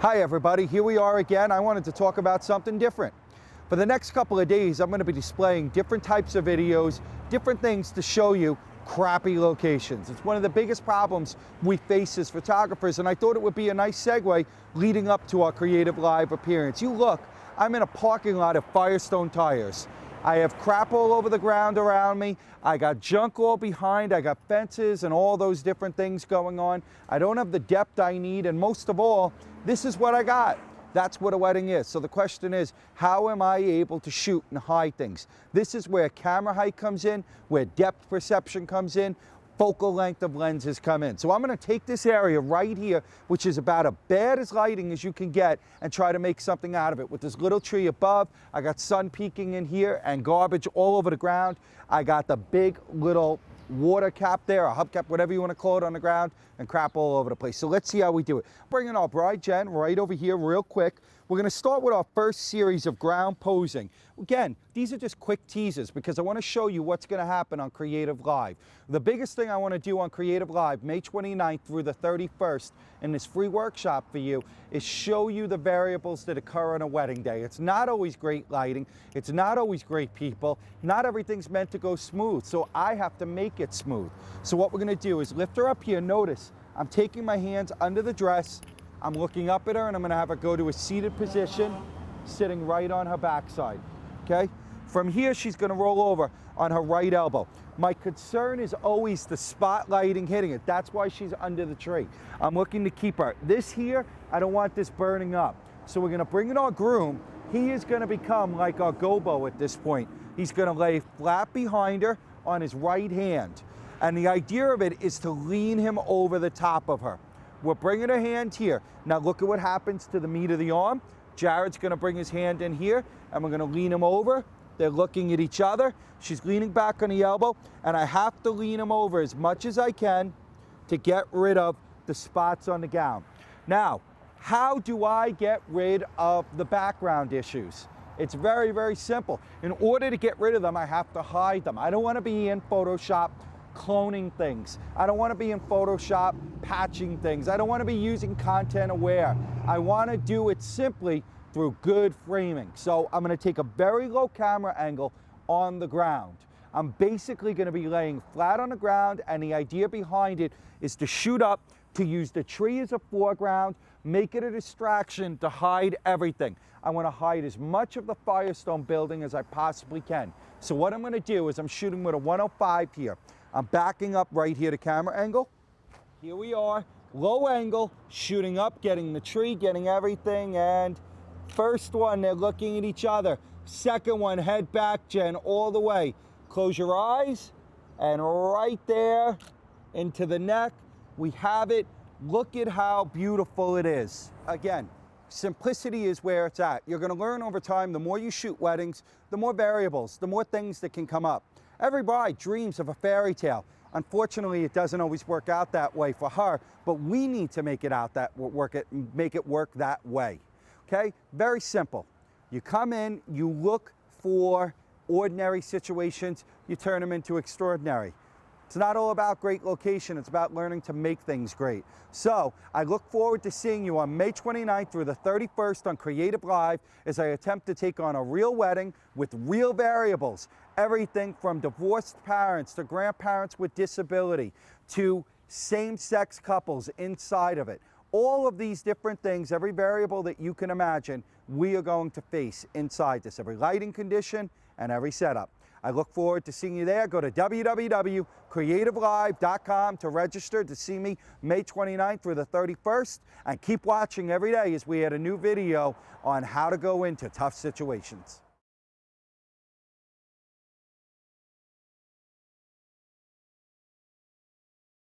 Hi everybody, here we are again. I wanted to talk about something different. For the next couple of days, I'm going to be displaying different types of videos, different things to show you crappy locations. It's one of the biggest problems we face as photographers, and I thought it would be a nice segue leading up to our Creative Live appearance. You look, I'm in a parking lot of Firestone Tires. I have crap all over the ground around me. I got junk all behind. I got fences and all those different things going on. I don't have the depth I need, and most of all, this is what I got. That's what a wedding is. So the question is, how am I able to shoot and hide things? This is where camera height comes in, where depth perception comes in, focal length of lenses come in. So I'm going to take this area right here, which is about as bad as lighting as you can get, and try to make something out of it. With this little tree above, I got sun peeking in here and garbage all over the ground. I got the big little water cap there, a hubcap, whatever you want to call it, on the ground, and crap all over the place. So let's see how we do it. Bringing our bride Jen right over here real quick. We're going to start with our first series of ground posing. Again, these are just quick teasers because I want to show you what's going to happen on Creative Live. The biggest thing I want to do on Creative Live, May 29th through the 31st, in this free workshop for you, is show you the variables that occur on a wedding day. It's not always great lighting. It's not always great people. Not everything's meant to go smooth, so I have to make it smooth. So what we're going to do is lift her up here. Notice I'm taking my hands under the dress. I'm looking up at her, and I'm going to have her go to a seated position, sitting right on her backside. Okay? From here, she's going to roll over on her right elbow. My concern is always the spotlighting hitting it. That's why she's under the tree. I'm looking to keep her. This here, I don't want this burning up. So we're going to bring in our groom. He is going to become like our gobo at this point. He's going to lay flat behind her on his right hand. And the idea of it is to lean him over the top of her. We're bringing a hand here. Now look at what happens to the meat of the arm. Jared's going to bring his hand in here, and we're going to lean him over. They're looking at each other. She's leaning back on the elbow, and I have to lean him over as much as I can to get rid of the spots on the gown. Now, how do I get rid of the background issues? It's very, very simple. In order to get rid of them, I have to hide them. I don't want to be in Photoshop cloning things. I don't want to be in Photoshop patching things. I don't want to be using content aware. I want to do it simply through good framing. So I'm going to take a very low camera angle on the ground. I'm basically going to be laying flat on the ground, and the idea behind it is to shoot up, to use the tree as a foreground, make it a distraction to hide everything. I want to hide as much of the Firestone building as I possibly can. So what I'm going to do is I'm shooting with a 105 here. I'm backing up right here to camera angle. Here we are, low angle, shooting up, getting the tree, getting everything, and first one, they're looking at each other. Second one, head back, Jen, all the way. Close your eyes, and right there into the neck, we have it. Look at how beautiful it is. Again, simplicity is where it's at. You're gonna learn over time, the more you shoot weddings, the more variables, the more things that can come up. Every bride dreams of a fairy tale. Unfortunately, it doesn't always work out that way for her, but we need to make it make it work that way. Okay? Very simple. You come in, you look for ordinary situations, you turn them into extraordinary. It's not all about great location, it's about learning to make things great. So I look forward to seeing you on May 29th through the 31st on Creative Live as I attempt to take on a real wedding with real variables. Everything from divorced parents to grandparents with disability to same-sex couples inside of it. All of these different things, every variable that you can imagine, we are going to face inside this, every lighting condition and every setup. I look forward to seeing you there. Go to www.creativelive.com to register to see me May 29th through the 31st, and keep watching every day as we add a new video on how to go into tough situations.